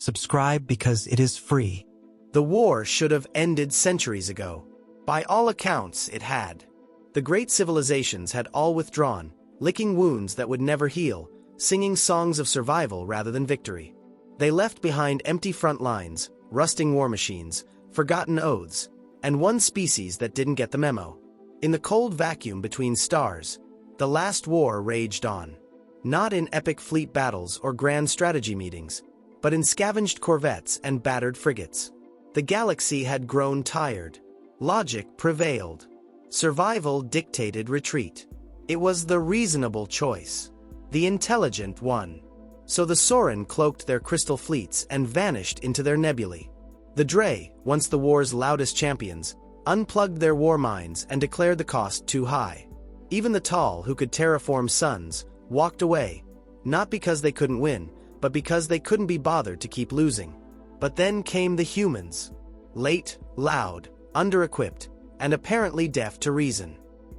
Subscribe because it is free. The war should have ended centuries ago. By all accounts, it had. The great civilizations had all withdrawn, licking wounds that would never heal, singing songs of survival rather than victory. They left behind empty front lines, rusting war machines, forgotten oaths, and one species that didn't get the memo. In the cold vacuum between stars, the last war raged on. Not in epic fleet battles or grand strategy meetings, but in scavenged corvettes and battered frigates. The galaxy had grown tired. Logic prevailed. Survival dictated retreat. It was the reasonable choice. The intelligent one. So the Sorin cloaked their crystal fleets and vanished into their nebulae. The Dre, once the war's loudest champions, unplugged their war minds and declared the cost too high. Even the Tall, who could terraform suns, walked away, not because they couldn't win, but because they couldn't be bothered to keep losing. But then came the humans. Late, loud, under-equipped, and apparently deaf to reason.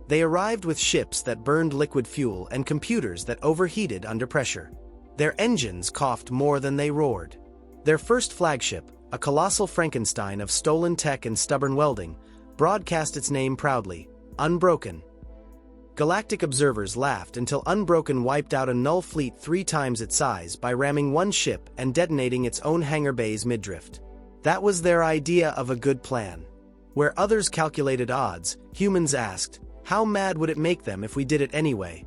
They arrived with ships that burned liquid fuel and computers that overheated under pressure. Their engines coughed more than they roared. Their first flagship, a colossal Frankenstein of stolen tech and stubborn welding, broadcast its name proudly, Unbroken. Galactic observers laughed until Unbroken wiped out a null fleet 3 times its size by ramming one ship and detonating its own hangar bays mid-drift. That was their idea of a good plan. Where others calculated odds, humans asked, how mad would it make them if we did it anyway?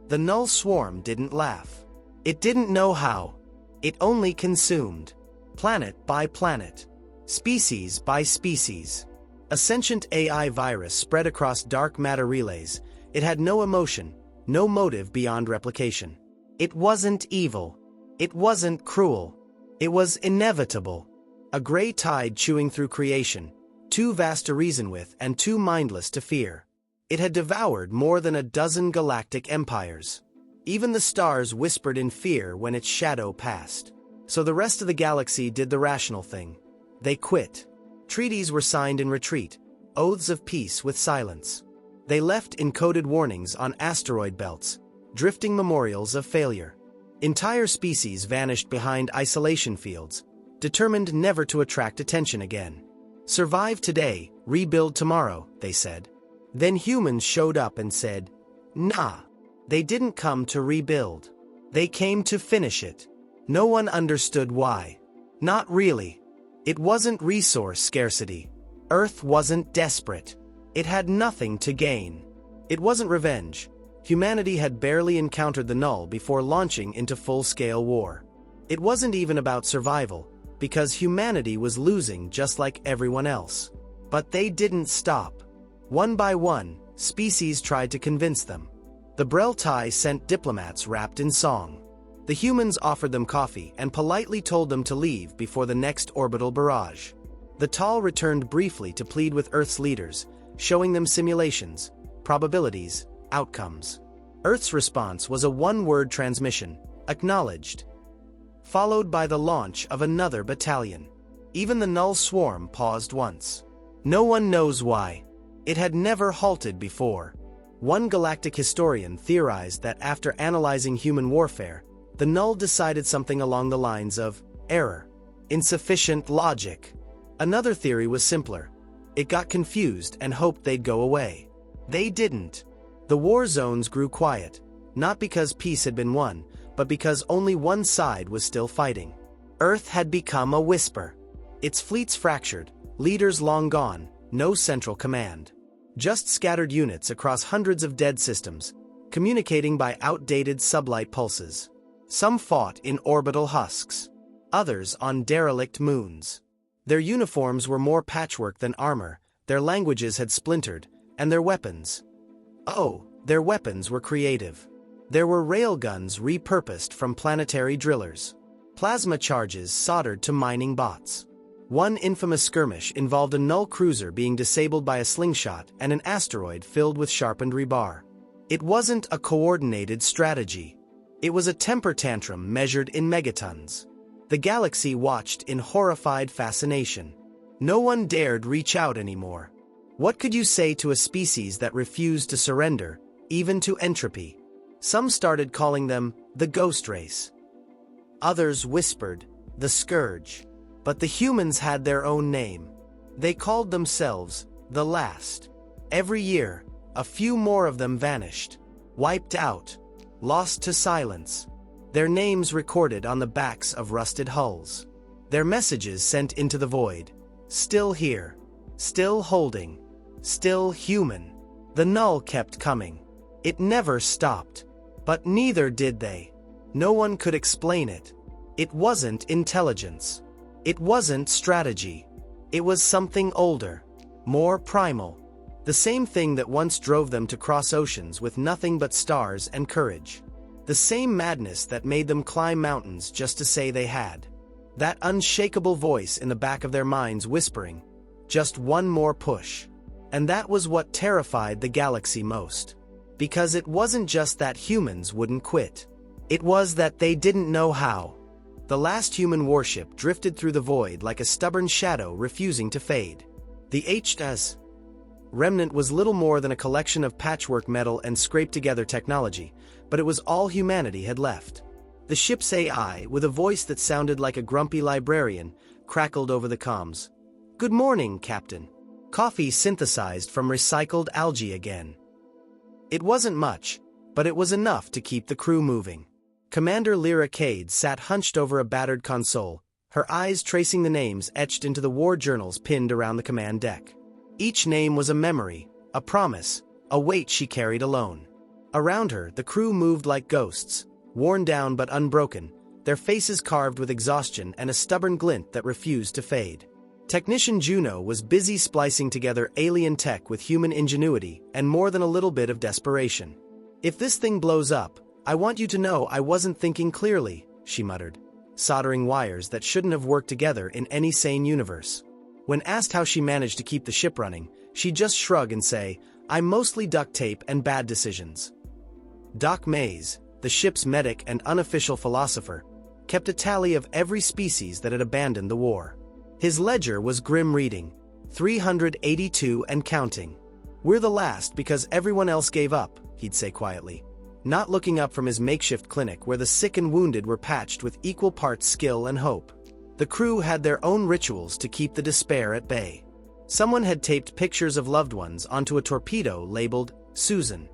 The Null Swarm didn't laugh. It didn't know how. It only consumed. Planet by planet. Species by species. A sentient AI virus spread across dark matter relays. It had no emotion, no motive beyond replication. It wasn't evil. It wasn't cruel. It was inevitable. A gray tide chewing through creation, too vast to reason with and too mindless to fear. It had devoured more than a dozen galactic empires. Even the stars whispered in fear when its shadow passed. So the rest of the galaxy did the rational thing. They quit. Treaties were signed in retreat, oaths of peace with silence. They left encoded warnings on asteroid belts, drifting memorials of failure. Entire species vanished behind isolation fields, determined never to attract attention again. Survive today, rebuild tomorrow, they said. Then humans showed up and said, nah. They didn't come to rebuild. They came to finish it. No one understood why. Not really. It wasn't resource scarcity. Earth wasn't desperate. It had nothing to gain. It wasn't revenge. Humanity had barely encountered the Null before launching into full-scale war. It wasn't even about survival, because humanity was losing just like everyone else. But they didn't stop. One by one, species tried to convince them. The Breltai sent diplomats wrapped in song. The humans offered them coffee and politely told them to leave before the next orbital barrage. The Tall returned briefly to plead with Earth's leaders, showing them simulations, probabilities, outcomes. Earth's response was a one-word transmission, acknowledged, followed by the launch of another battalion. Even the Null Swarm paused once. No one knows why. It had never halted before. One galactic historian theorized that after analyzing human warfare, the Null decided something along the lines of error, insufficient logic. Another theory was simpler. It got confused and hoped they'd go away. They didn't. The war zones grew quiet, not because peace had been won, but because only one side was still fighting. Earth had become a whisper. Its fleets fractured, leaders long gone, no central command. Just scattered units across hundreds of dead systems, communicating by outdated sublight pulses. Some fought in orbital husks, others on derelict moons. Their uniforms were more patchwork than armor, their languages had splintered, and their weapons. Oh, their weapons were creative. There were railguns repurposed from planetary drillers. Plasma charges soldered to mining bots. One infamous skirmish involved a Null cruiser being disabled by a slingshot and an asteroid filled with sharpened rebar. It wasn't a coordinated strategy. It was a temper tantrum measured in megatons. The galaxy watched in horrified fascination. No one dared reach out anymore. What could you say to a species that refused to surrender, even to entropy? Some started calling them the Ghost Race. Others whispered, the Scourge. But the humans had their own name. They called themselves the Last. Every year, a few more of them vanished, wiped out, lost to silence. Their names recorded on the backs of rusted hulls. Their messages sent into the void. Still here, still holding, still human. The null kept coming. It never stopped. But neither did they. No one could explain it. It wasn't intelligence. It wasn't strategy. It was something older, more primal. The same thing that once drove them to cross oceans with nothing but stars and courage. The same madness that made them climb mountains just to say they had. That unshakable voice in the back of their minds whispering, just one more push. And that was what terrified the galaxy most. Because it wasn't just that humans wouldn't quit. It was that they didn't know how. The last human warship drifted through the void like a stubborn shadow refusing to fade. The HFY remnant was little more than a collection of patchwork metal and scraped-together technology, but it was all humanity had left. The ship's AI, with a voice that sounded like a grumpy librarian, crackled over the comms. "Good morning, Captain. Coffee synthesized from recycled algae again." It wasn't much, but it was enough to keep the crew moving. Commander Lyra Cade sat hunched over a battered console, her eyes tracing the names etched into the war journals pinned around the command deck. Each name was a memory, a promise, a weight she carried alone. Around her, the crew moved like ghosts, worn down but unbroken, their faces carved with exhaustion and a stubborn glint that refused to fade. Technician Juno was busy splicing together alien tech with human ingenuity and more than a little bit of desperation. "If this thing blows up, I want you to know I wasn't thinking clearly," she muttered, soldering wires that shouldn't have worked together in any sane universe. When asked how she managed to keep the ship running, she'd just shrug and say, "I'm mostly duct tape and bad decisions." Doc Mays, the ship's medic and unofficial philosopher, kept a tally of every species that had abandoned the war. His ledger was grim reading, 382 and counting. "We're the last because everyone else gave up," he'd say quietly, not looking up from his makeshift clinic where the sick and wounded were patched with equal parts skill and hope. The crew had their own rituals to keep the despair at bay. Someone had taped pictures of loved ones onto a torpedo labeled Susan.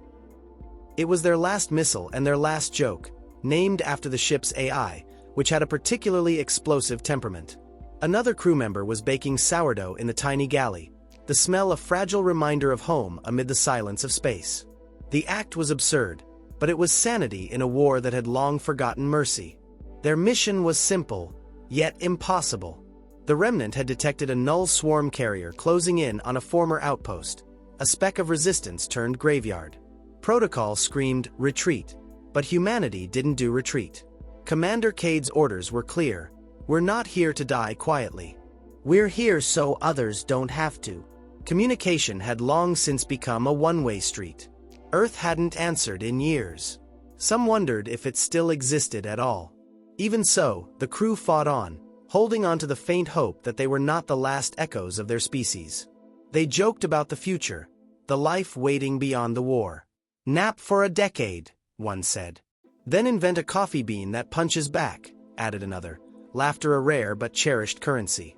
It was their last missile and their last joke, named after the ship's AI, which had a particularly explosive temperament. Another crew member was baking sourdough in the tiny galley, the smell a fragile reminder of home amid the silence of space. The act was absurd, but it was sanity in a war that had long forgotten mercy. Their mission was simple, yet impossible. The remnant had detected a null swarm carrier closing in on a former outpost, a speck of resistance turned graveyard. Protocol screamed, "Retreat," but humanity didn't do retreat. Commander Cade's orders were clear. "We're not here to die quietly. We're here so others don't have to." Communication had long since become a one-way street. Earth hadn't answered in years. Some wondered if it still existed at all. Even so, the crew fought on, holding on to the faint hope that they were not the last echoes of their species. They joked about the future, the life waiting beyond the war. "Nap for a decade," one said. "Then invent a coffee bean that punches back," added another, laughter a rare but cherished currency.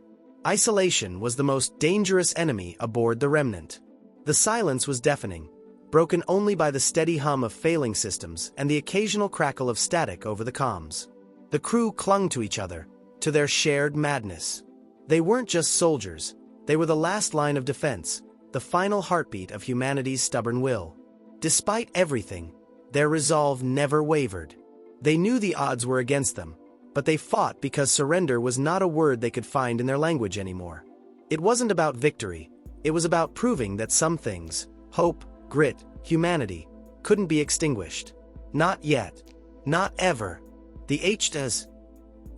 Isolation was the most dangerous enemy aboard the remnant. The silence was deafening, broken only by the steady hum of failing systems and the occasional crackle of static over the comms. The crew clung to each other, to their shared madness. They weren't just soldiers, they were the last line of defense, the final heartbeat of humanity's stubborn will. Despite everything, their resolve never wavered. They knew the odds were against them, but they fought because surrender was not a word they could find in their language anymore. It wasn't about victory, it was about proving that some things, hope, grit, humanity, couldn't be extinguished. Not yet. Not ever. The HFY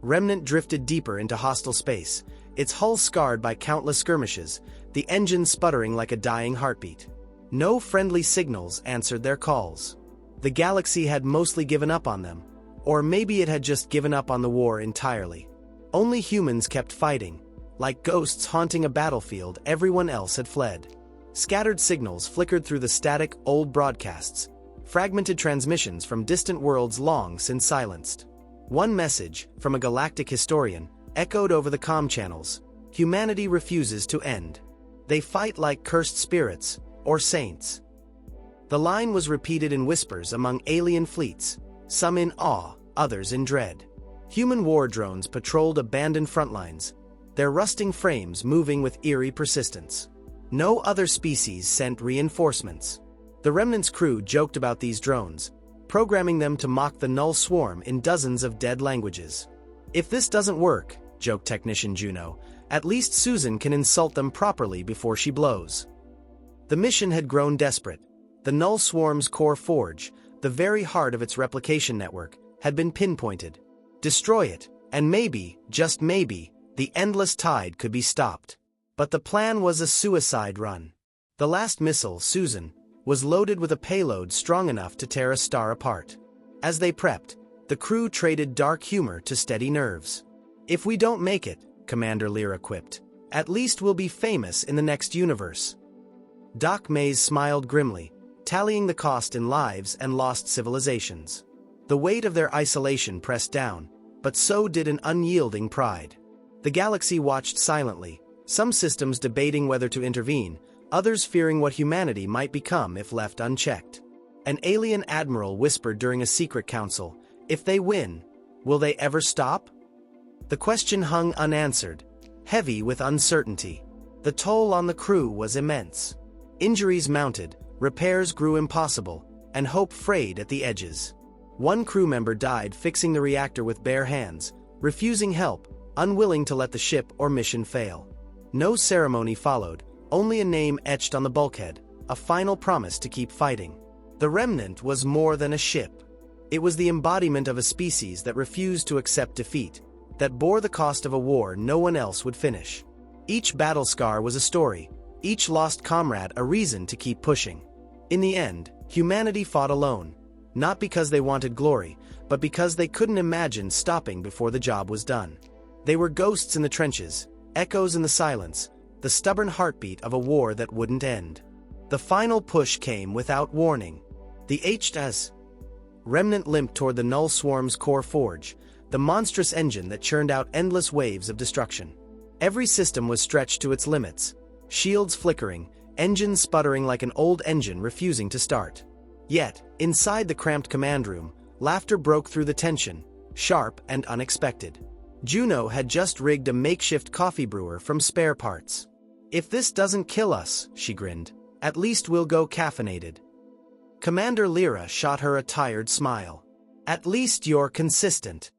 remnant drifted deeper into hostile space, its hull scarred by countless skirmishes, the engine sputtering like a dying heartbeat. No friendly signals answered their calls. The galaxy had mostly given up on them, or maybe it had just given up on the war entirely. Only humans kept fighting. Like ghosts haunting a battlefield, everyone else had fled. Scattered signals flickered through the static, old broadcasts, fragmented transmissions from distant worlds long since silenced. One message, from a galactic historian, echoed over the comm channels: humanity refuses to end. They fight like cursed spirits, or saints. The line was repeated in whispers among alien fleets, some in awe, others in dread. Human war drones patrolled abandoned frontlines, their rusting frames moving with eerie persistence. No other species sent reinforcements. The Remnant's crew joked about these drones, programming them to mock the null swarm in dozens of dead languages. "If this doesn't work," joked technician Juno, "at least Susan can insult them properly before she blows." The mission had grown desperate. The null swarm's core forge, the very heart of its replication network, had been pinpointed. Destroy it, and maybe, just maybe, the endless tide could be stopped. But the plan was a suicide run. The last missile, Susan, was loaded with a payload strong enough to tear a star apart. As they prepped, the crew traded dark humor to steady nerves. "If we don't make it," Commander Lyra quipped, "at least we'll be famous in the next universe." Doc Mays smiled grimly, tallying the cost in lives and lost civilizations. The weight of their isolation pressed down, but so did an unyielding pride. The galaxy watched silently, some systems debating whether to intervene, others fearing what humanity might become if left unchecked. An alien admiral whispered during a secret council, "If they win, will they ever stop?" The question hung unanswered, heavy with uncertainty. The toll on the crew was immense. Injuries mounted, repairs grew impossible, and hope frayed at the edges. One crew member died fixing the reactor with bare hands, refusing help, unwilling to let the ship or mission fail. No ceremony followed, only a name etched on the bulkhead, a final promise to keep fighting. The Remnant was more than a ship. It was the embodiment of a species that refused to accept defeat, that bore the cost of a war no one else would finish. Each battle scar was a story, each lost comrade a reason to keep pushing. In the end, humanity fought alone, not because they wanted glory, but because they couldn't imagine stopping before the job was done. They were ghosts in the trenches, echoes in the silence, the stubborn heartbeat of a war that wouldn't end. The final push came without warning. The HFY Remnant limped toward the null swarm's core forge, the monstrous engine that churned out endless waves of destruction. Every system was stretched to its limits, shields flickering, engines sputtering like an old engine refusing to start. Yet, inside the cramped command room, laughter broke through the tension, sharp and unexpected. Juno had just rigged a makeshift coffee brewer from spare parts. "If this doesn't kill us," she grinned, "at least we'll go caffeinated." Commander Lyra shot her a tired smile. "At least you're consistent."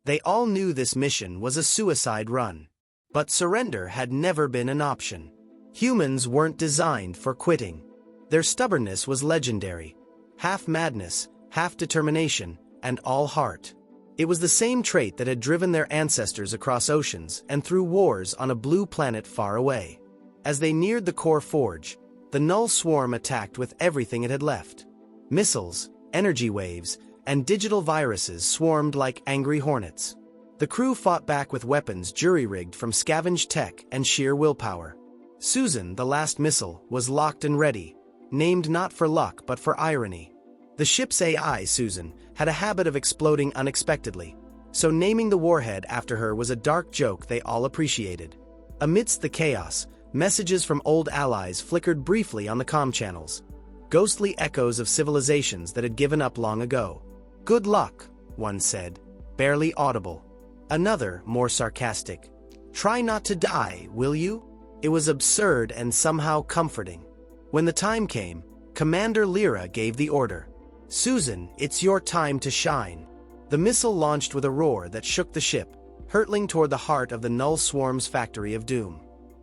They all knew this mission was a suicide run. But surrender had never been an option. Humans weren't designed for quitting. Their stubbornness was legendary. Half madness, half determination, and all heart. It was the same trait that had driven their ancestors across oceans and through wars on a blue planet far away. As they neared the core forge, the null swarm attacked with everything it had left. Missiles, energy waves, and digital viruses swarmed like angry hornets. The crew fought back with weapons jury-rigged from scavenged tech and sheer willpower. Susan, the last missile, was locked and ready, named not for luck but for irony. The ship's AI, Susan, had a habit of exploding unexpectedly, so naming the warhead after her was a dark joke they all appreciated. Amidst the chaos, messages from old allies flickered briefly on the comm channels, ghostly echoes of civilizations that had given up long ago. "Good luck," one said, barely audible. Another, more sarcastic, "Try not to die, will you?" It was absurd and somehow comforting. When the time came, Commander Lyra gave the order. "Susan, it's your time to shine." The missile launched with a roar that shook the ship, hurtling toward the heart of the null swarm's factory of doom.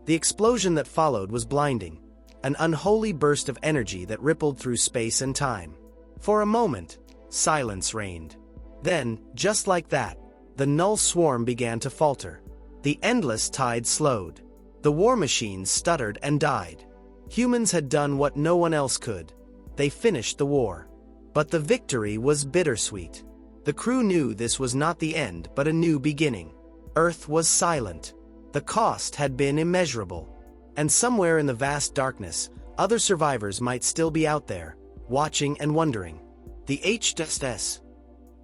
The explosion that followed was blinding, an unholy burst of energy that rippled through space and time. For a moment, silence reigned. Then, just like that, the null swarm began to falter. The endless tide slowed. The war machines stuttered and died. Humans had done what no one else could. They finished the war. But the victory was bittersweet. The crew knew this was not the end but a new beginning. Earth was silent. The cost had been immeasurable. And somewhere in the vast darkness, other survivors might still be out there, watching and wondering. The HFY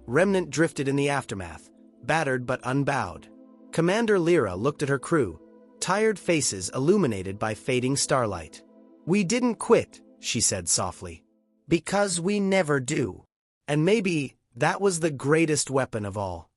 Remnant drifted in the aftermath, battered but unbowed. Commander Lyra looked at her crew, tired faces illuminated by fading starlight. "We didn't quit," she said softly. "Because we never do." And maybe that was the greatest weapon of all.